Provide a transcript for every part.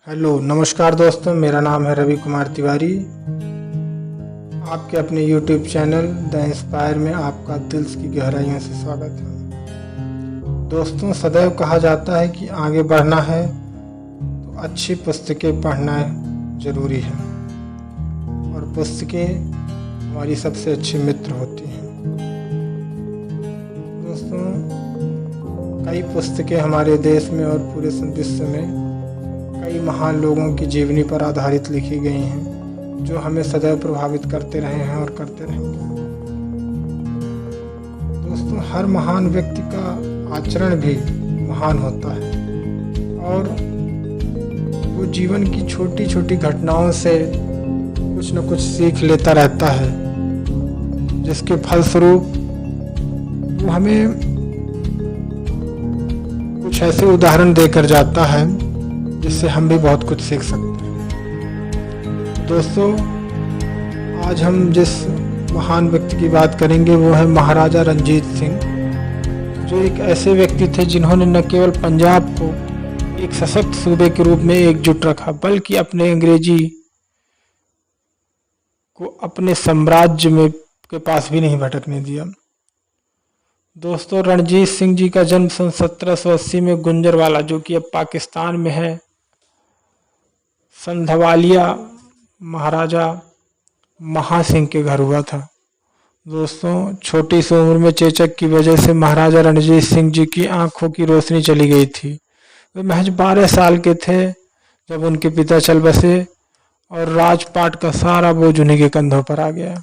Hello नमस्कार दोस्तों, मेरा नाम है रवि कुमार तिवारी। आपके अपने YouTube चैनल द इंस्पायर में आपका दिल की गहराइयों से स्वागत है। दोस्तों, सदैव कहा जाता है कि आगे बढ़ना है तो अच्छी पुस्तकें पढ़ना ज़रूरी है और पुस्तकें हमारी सबसे अच्छी मित्र होती हैं। दोस्तों, कई पुस्तकें हमारे देश में और पूरे विश्व में कई महान लोगों की जीवनी पर आधारित लिखी गई हैं, जो हमें सदैव प्रभावित करते रहे हैं और करते रहेंगे। दोस्तों, हर महान व्यक्ति का आचरण भी महान होता है और वो जीवन की छोटी छोटी घटनाओं से कुछ न कुछ सीख लेता रहता है, जिसके फलस्वरूप वो हमें कुछ ऐसे उदाहरण देकर जाता है जिससे हम भी बहुत कुछ सीख सकते हैं। दोस्तों, आज हम जिस महान व्यक्ति की बात करेंगे वो है महाराजा रणजीत सिंह, जो एक ऐसे व्यक्ति थे जिन्होंने न केवल पंजाब को एक सशक्त सूबे के रूप में एकजुट रखा, बल्कि अपने अंग्रेजी को अपने साम्राज्य में के पास भी नहीं भटकने दिया। दोस्तों, रणजीत सिंह जी का जन्म सन 1780 में गुंजरवाला, जो कि अब पाकिस्तान में है, संधवालिया महाराजा महासिंह के घर हुआ था। दोस्तों, छोटी सी उम्र में चेचक की वजह से महाराजा रणजीत सिंह जी की आंखों की रोशनी चली गई थी। वे महज 12 साल के थे जब उनके पिता चल बसे और राजपाट का सारा बोझ उन्हीं के कंधों पर आ गया।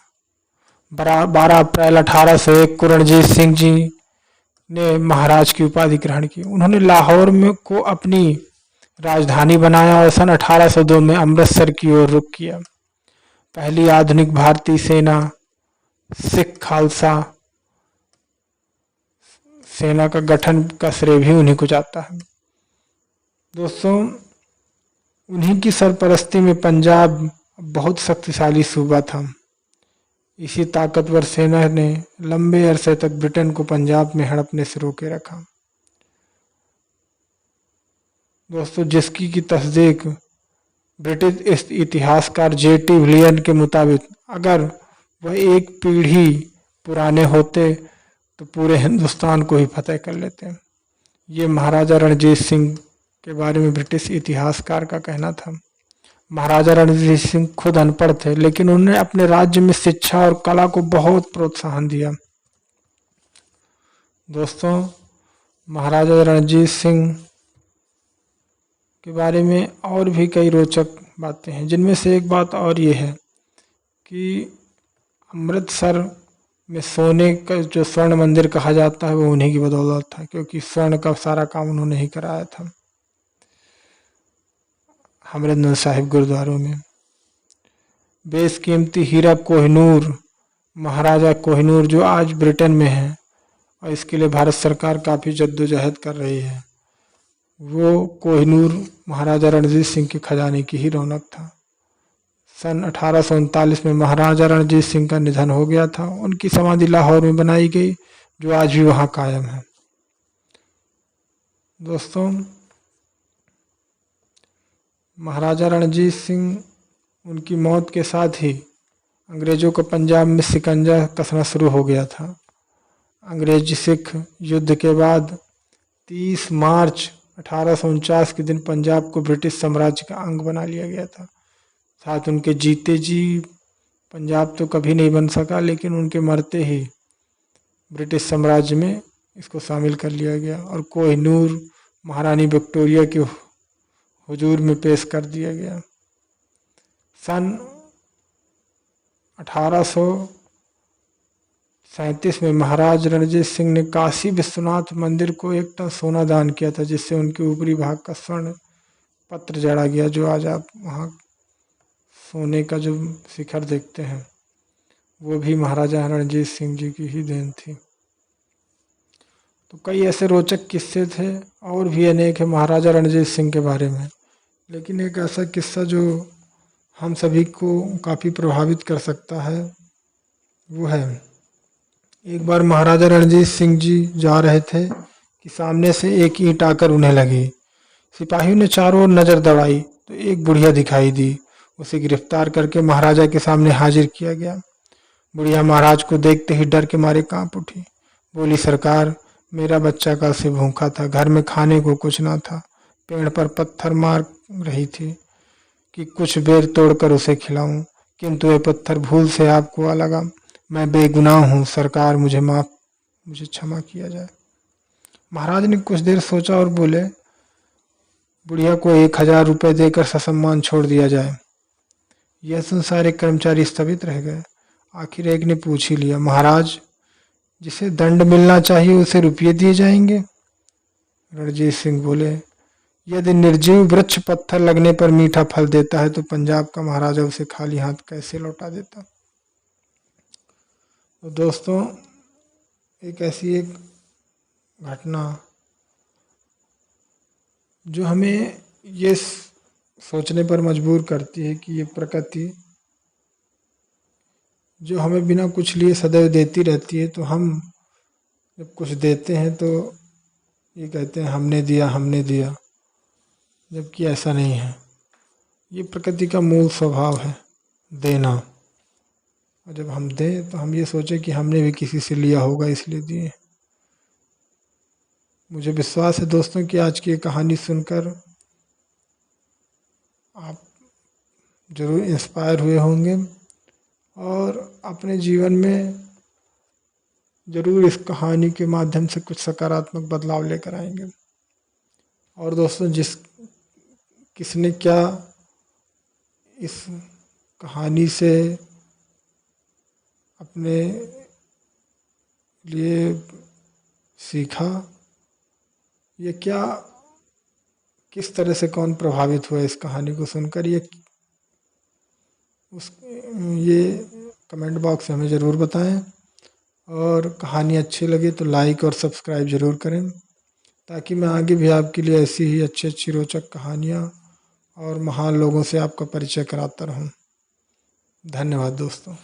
12 अप्रैल 1801 को रणजीत सिंह जी ने महाराज की उपाधि ग्रहण की। उन्होंने लाहौर में को अपनी राजधानी बनाया और सन 1802 में अमृतसर की ओर रुख किया। पहली आधुनिक भारतीय सेना सिख खालसा सेना का गठन का श्रेय भी उन्हीं को जाता है। दोस्तों, उन्हीं की सरपरस्ती में पंजाब बहुत शक्तिशाली सूबा था। इसी ताकतवर सेना ने लंबे अरसे तक ब्रिटेन को पंजाब में हड़पने से रोके रखा। दोस्तों, जिसकी की तस्दीक ब्रिटिश इतिहासकार J.T. विलियन के मुताबिक अगर वह एक पीढ़ी पुराने होते तो पूरे हिंदुस्तान को ही फतेह कर लेते। ये महाराजा रणजीत सिंह के बारे में ब्रिटिश इतिहासकार का कहना था। महाराजा रणजीत सिंह खुद अनपढ़ थे, लेकिन उन्होंने अपने राज्य में शिक्षा और कला को बहुत प्रोत्साहन दिया। दोस्तों, महाराजा रणजीत सिंह के बारे में और भी कई रोचक बातें हैं, जिनमें से एक बात और ये है कि अमृतसर में सोने का जो स्वर्ण मंदिर कहा जाता है वो उन्हीं की बदौलत था, क्योंकि स्वर्ण का सारा काम उन्होंने ही कराया था। अमृतसर साहिब गुरुद्वारों में बेशकीमती हीरा कोहिनूर, महाराजा कोहिनूर, जो आज ब्रिटेन में है और इसके लिए भारत सरकार काफ़ी जद्दोजहद कर रही है, वो कोहिनूर महाराजा रणजीत सिंह के खजाने की ही रौनक था। सन 1839 में महाराजा रणजीत सिंह का निधन हो गया था। उनकी समाधि लाहौर में बनाई गई, जो आज भी वहाँ कायम है। दोस्तों, महाराजा रणजीत सिंह उनकी मौत के साथ ही अंग्रेजों को पंजाब में शिकंजा कसना शुरू हो गया था। अंग्रेज सिख युद्ध के बाद 30 मार्च 1849 के दिन पंजाब को ब्रिटिश साम्राज्य का अंग बना लिया गया था। साथ उनके जीते जी पंजाब तो कभी नहीं बन सका, लेकिन उनके मरते ही ब्रिटिश साम्राज्य में इसको शामिल कर लिया गया और कोहिनूर महारानी विक्टोरिया के हुजूर में पेश कर दिया गया। सन 1837 में महाराज रणजीत सिंह ने काशी विश्वनाथ मंदिर को 1 टन सोना दान किया था, जिससे उनके ऊपरी भाग का स्वर्ण पत्र जड़ा गया, जो आज आप वहाँ सोने का जो शिखर देखते हैं वो भी महाराजा रणजीत सिंह जी की ही देन थी। तो कई ऐसे रोचक किस्से थे और भी अनेक है महाराजा रणजीत सिंह के बारे में, लेकिन एक ऐसा किस्सा जो हम सभी को काफ़ी प्रभावित कर सकता है वो है, एक बार महाराजा रणजीत सिंह जी जा रहे थे कि सामने से एक ईंट आकर उन्हें लगी। सिपाहियों ने चारों ओर नजर दौड़ाई तो एक बुढ़िया दिखाई दी। उसे गिरफ्तार करके महाराजा के सामने हाजिर किया गया। बुढ़िया महाराज को देखते ही डर के मारे कांप उठी। बोली, सरकार, मेरा बच्चा कल से भूखा था, घर में खाने को कुछ ना था। पेड़ पर पत्थर मार रही थी कि कुछ बेर तोड़कर उसे खिलाऊं, किंतु ये पत्थर भूल से आपको आ लगा। मैं बेगुनाह हूँ सरकार, मुझे क्षमा किया जाए। महाराज ने कुछ देर सोचा और बोले, बुढ़िया को 1000 रुपये देकर ससम्मान छोड़ दिया जाए। यह सुन सारे कर्मचारी स्थगित रह गए। आखिर एक ने पूछ ही लिया, महाराज, जिसे दंड मिलना चाहिए उसे रुपये दिए जाएंगे? रणजीत सिंह बोले, यदि निर्जीव वृक्ष पत्थर लगने पर मीठा फल देता है तो पंजाब का महाराजा उसे खाली हाथ कैसे लौटा देता। तो दोस्तों, एक ऐसी एक घटना जो हमें ये सोचने पर मजबूर करती है कि ये प्रकृति जो हमें बिना कुछ लिए सदैव देती रहती है, तो हम जब कुछ देते हैं तो ये कहते हैं हमने दिया, जबकि ऐसा नहीं है। ये प्रकृति का मूल स्वभाव है, देना। और जब हम दें तो हम ये सोचें कि हमने भी किसी से लिया होगा इसलिए दिए। मुझे विश्वास है दोस्तों कि आज की ये कहानी सुनकर आप जरूर इंस्पायर हुए होंगे और अपने जीवन में जरूर इस कहानी के माध्यम से कुछ सकारात्मक बदलाव लेकर आएंगे। और दोस्तों, किसने क्या इस कहानी से अपने लिए सीखा, ये क्या, किस तरह से कौन प्रभावित हुआ इस कहानी को सुनकर, ये कमेंट बॉक्स में हमें ज़रूर बताएं। और कहानी अच्छी लगी तो लाइक और सब्सक्राइब ज़रूर करें, ताकि मैं आगे भी आपके लिए ऐसी ही अच्छी रोचक कहानियाँ और महान लोगों से आपका परिचय कराता रहूं। धन्यवाद दोस्तों।